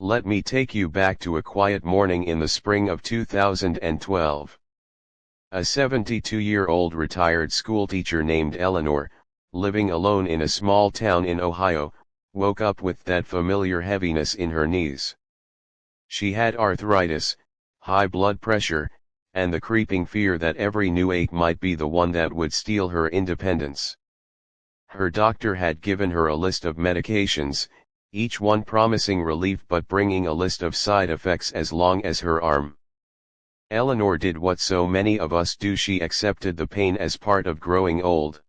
Let me take you back to a quiet morning in the spring of 2012. A 72-year-old retired schoolteacher named Eleanor, living alone in a small town in Ohio, woke up with that familiar heaviness in her knees. She had arthritis, high blood pressure, and the creeping fear that every new ache might be the one that would steal her independence. Her doctor had given her a list of medications, each one promising relief but bringing a list of side effects as long as her arm. Eleanor did what so many of us do: she accepted the pain as part of growing old.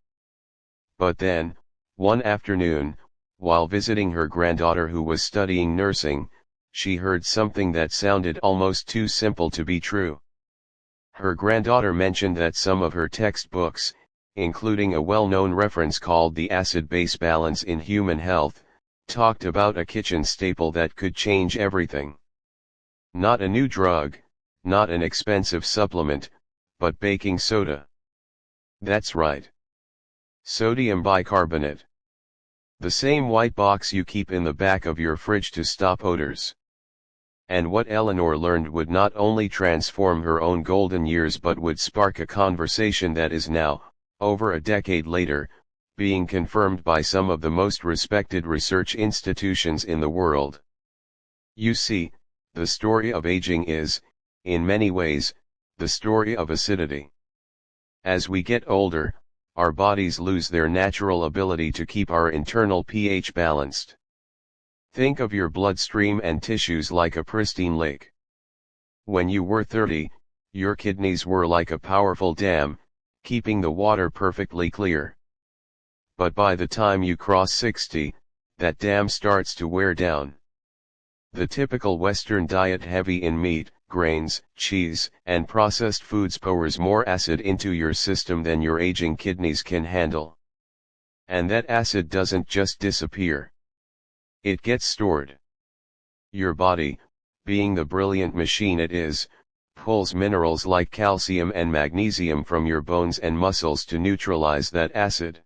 But then, one afternoon, while visiting her granddaughter who was studying nursing, she heard something that sounded almost too simple to be true. Her granddaughter mentioned that some of her textbooks, including a well-known reference called the acid-base balance in human health, talked about a kitchen staple that could change everything. Not a new drug, not an expensive supplement, but baking soda. That's right. Sodium bicarbonate. The same white box you keep in the back of your fridge to stop odors. And what Eleanor learned would not only transform her own golden years but would spark a conversation that is now, over a decade later, being confirmed by some of the most respected research institutions in the world. You see, the story of aging is, in many ways, the story of acidity. As we get older, our bodies lose their natural ability to keep our internal pH balanced. Think of your bloodstream and tissues like a pristine lake. When you were 30, your kidneys were like a powerful dam, keeping the water perfectly clear. But by the time you cross 60, that dam starts to wear down. The typical Western diet, heavy in meat, grains, cheese, and processed foods, pours more acid into your system than your aging kidneys can handle. And that acid doesn't just disappear. It gets stored. Your body, being the brilliant machine it is, pulls minerals like calcium and magnesium from your bones and muscles to neutralize that acid.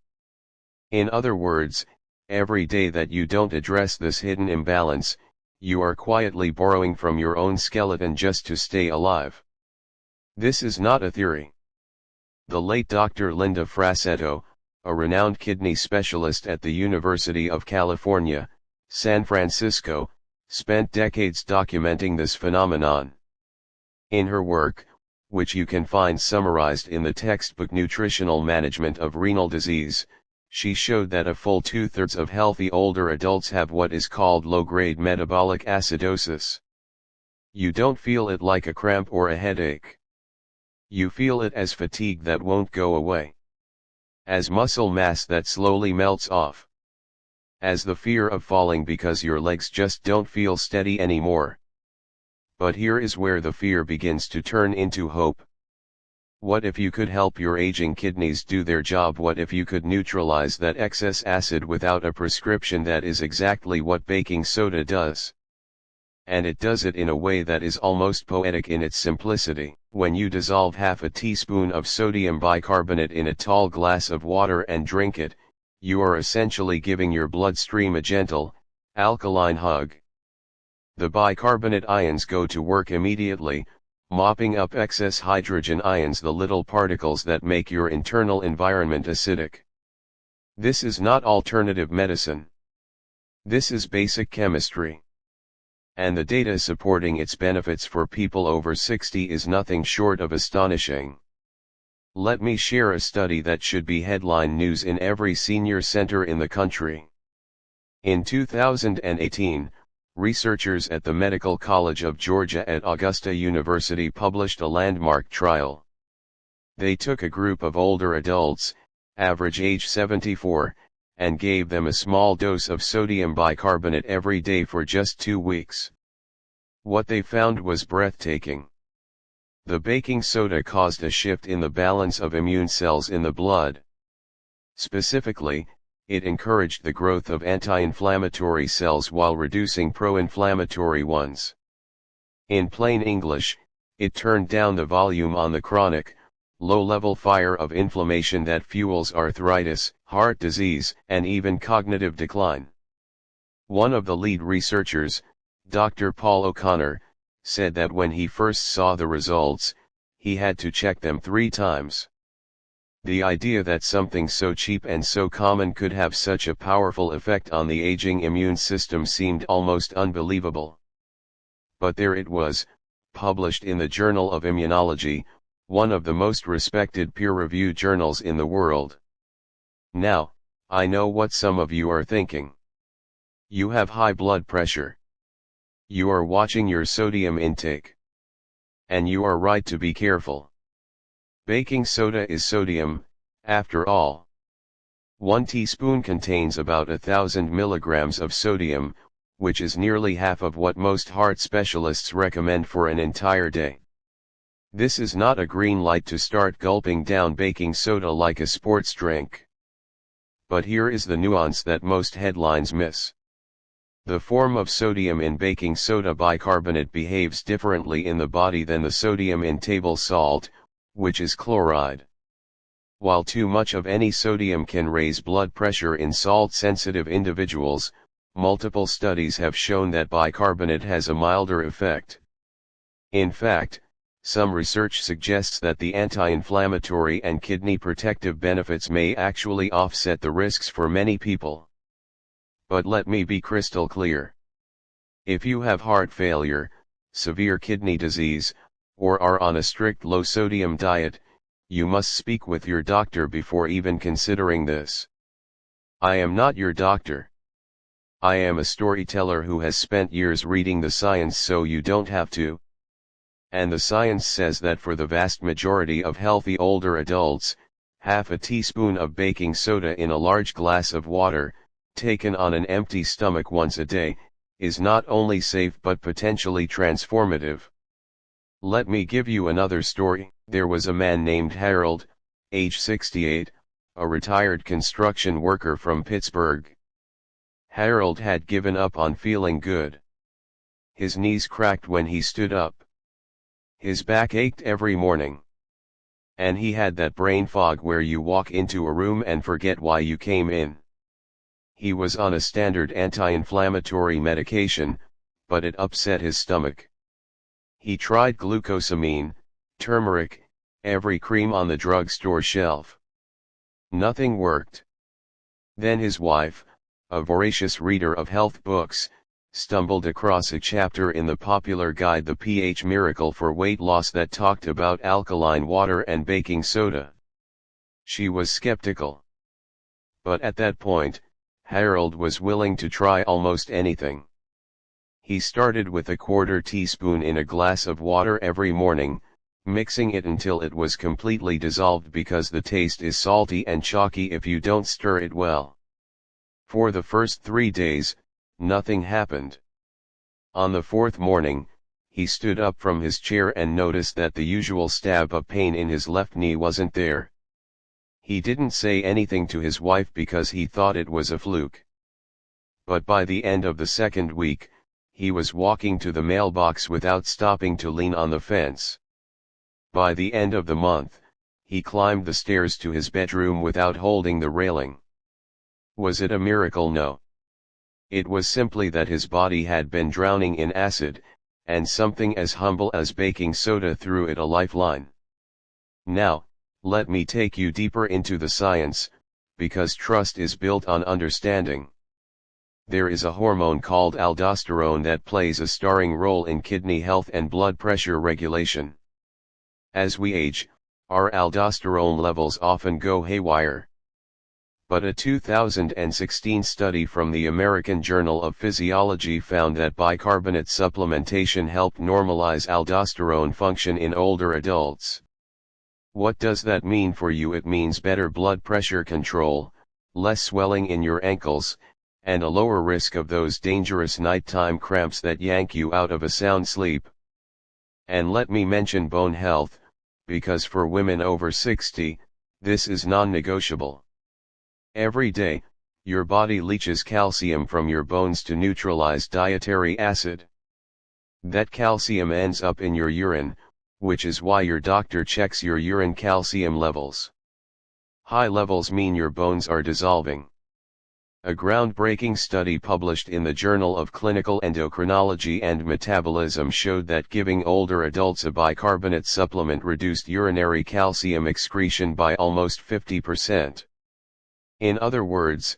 In other words, every day that you don't address this hidden imbalance, you are quietly borrowing from your own skeleton just to stay alive. This is not a theory. The late Dr. Linda Frassetto, a renowned kidney specialist at the University of California, San Francisco, spent decades documenting this phenomenon. In her work, which you can find summarized in the textbook Nutritional Management of Renal Disease, she showed that a full 2/3 of healthy older adults have what is called low-grade metabolic acidosis. You don't feel it like a cramp or a headache. You feel it as fatigue that won't go away. As muscle mass that slowly melts off. As the fear of falling because your legs just don't feel steady anymore. But here is where the fear begins to turn into hope. What if you could help your aging kidneys do their job? What if you could neutralize that excess acid without a prescription? That is exactly what baking soda does. And it does it in a way that is almost poetic in its simplicity. When you dissolve half a teaspoon of sodium bicarbonate in a tall glass of water and drink it, you are essentially giving your bloodstream a gentle, alkaline hug. The bicarbonate ions go to work immediately, mopping up excess hydrogen ions, the little particles that make your internal environment acidic. This is not alternative medicine. This is basic chemistry. And the data supporting its benefits for people over 60 is nothing short of astonishing. Let me share a study that should be headline news in every senior center in the country. In 2018, researchers at the Medical College of Georgia at Augusta University published a landmark trial. They took a group of older adults, average age 74, and gave them a small dose of sodium bicarbonate every day for just 2 weeks. What they found was breathtaking. The baking soda caused a shift in the balance of immune cells in the blood. Specifically, it encouraged the growth of anti-inflammatory cells while reducing pro-inflammatory ones. In plain English, it turned down the volume on the chronic, low-level fire of inflammation that fuels arthritis, heart disease, and even cognitive decline. One of the lead researchers, Dr. Paul O'Connor, said that when he first saw the results, he had to check them 3 times. The idea that something so cheap and so common could have such a powerful effect on the aging immune system seemed almost unbelievable. But there it was, published in the Journal of Immunology, one of the most respected peer-reviewed journals in the world. Now, I know what some of you are thinking. You have high blood pressure. You are watching your sodium intake. And you are right to be careful. Baking soda is sodium, after all. 1 teaspoon contains about 1,000 milligrams of sodium, which is nearly half of what most heart specialists recommend for an entire day. This is not a green light to start gulping down baking soda like a sports drink. But here is the nuance that most headlines miss. The form of sodium in baking soda bicarbonate behaves differently in the body than the sodium in table salt, which is chloride. While too much of any sodium can raise blood pressure in salt-sensitive individuals, multiple studies have shown that bicarbonate has a milder effect. In fact, some research suggests that the anti-inflammatory and kidney protective benefits may actually offset the risks for many people. But let me be crystal clear. If you have heart failure, severe kidney disease, or are on a strict low-sodium diet, you must speak with your doctor before even considering this. I am not your doctor. I am a storyteller who has spent years reading the science so you don't have to. And the science says that for the vast majority of healthy older adults, half a teaspoon of baking soda in a large glass of water, taken on an empty stomach once a day, is not only safe but potentially transformative. Let me give you another story. There was a man named Harold, age 68, a retired construction worker from Pittsburgh. Harold had given up on feeling good. His knees cracked when he stood up. His back ached every morning. And he had that brain fog where you walk into a room and forget why you came in. He was on a standard anti-inflammatory medication, but it upset his stomach. He tried glucosamine, turmeric, every cream on the drugstore shelf. Nothing worked. Then his wife, a voracious reader of health books, stumbled across a chapter in the popular guide The pH Miracle for Weight Loss that talked about alkaline water and baking soda. She was skeptical. But at that point, Harold was willing to try almost anything. He started with a quarter teaspoon in a glass of water every morning, mixing it until it was completely dissolved because the taste is salty and chalky if you don't stir it well. For the first 3 days, nothing happened. On the 4th morning, he stood up from his chair and noticed that the usual stab of pain in his left knee wasn't there. He didn't say anything to his wife because he thought it was a fluke. But by the end of the 2nd week, he was walking to the mailbox without stopping to lean on the fence. By the end of the month, he climbed the stairs to his bedroom without holding the railing. Was it a miracle? No. It was simply that his body had been drowning in acid, and something as humble as baking soda threw it a lifeline. Now, let me take you deeper into the science, because trust is built on understanding. There is a hormone called aldosterone that plays a starring role in kidney health and blood pressure regulation. As we age, our aldosterone levels often go haywire. But a 2016 study from the American Journal of Physiology found that bicarbonate supplementation helped normalize aldosterone function in older adults. What does that mean for you? It means better blood pressure control, less swelling in your ankles, and a lower risk of those dangerous nighttime cramps that yank you out of a sound sleep. And let me mention bone health, because for women over 60, this is non-negotiable. Every day, your body leaches calcium from your bones to neutralize dietary acid. That calcium ends up in your urine, which is why your doctor checks your urine calcium levels. High levels mean your bones are dissolving. A groundbreaking study published in the Journal of Clinical Endocrinology and Metabolism showed that giving older adults a bicarbonate supplement reduced urinary calcium excretion by almost 50%. In other words,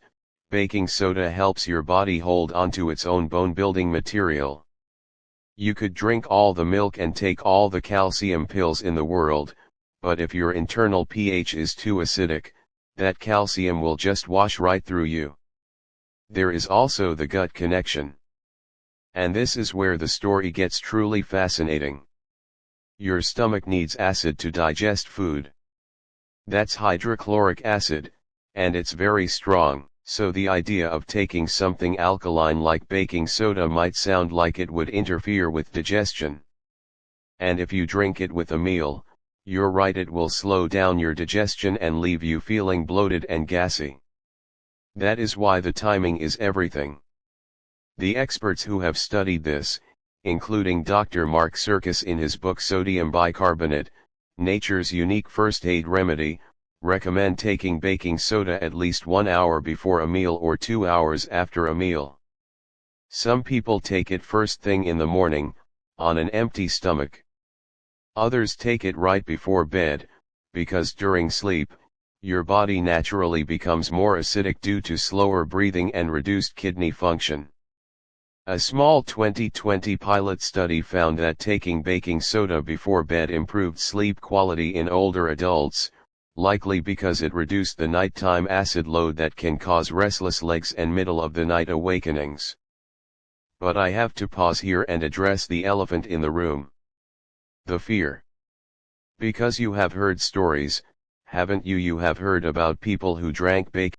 baking soda helps your body hold onto its own bone-building material. You could drink all the milk and take all the calcium pills in the world, but if your internal pH is too acidic, that calcium will just wash right through you. There is also the gut connection. And this is where the story gets truly fascinating. Your stomach needs acid to digest food. That's hydrochloric acid, and it's very strong, so the idea of taking something alkaline like baking soda might sound like it would interfere with digestion. And if you drink it with a meal, you're right, it will slow down your digestion and leave you feeling bloated and gassy. That is why the timing is everything. The experts who have studied this, including Dr. Mark Serkis in his book Sodium Bicarbonate, Nature's Unique First Aid Remedy, recommend taking baking soda at least 1 hour before a meal or 2 hours after a meal. Some people take it first thing in the morning, on an empty stomach. Others take it right before bed, because during sleep, your body naturally becomes more acidic due to slower breathing and reduced kidney function. A small 2020 pilot study found that taking baking soda before bed improved sleep quality in older adults, likely because it reduced the nighttime acid load that can cause restless legs and middle-of-the-night awakenings. But I have to pause here and address the elephant in the room. The fear. Because you have heard stories, haven't you? You have heard about people who drank baking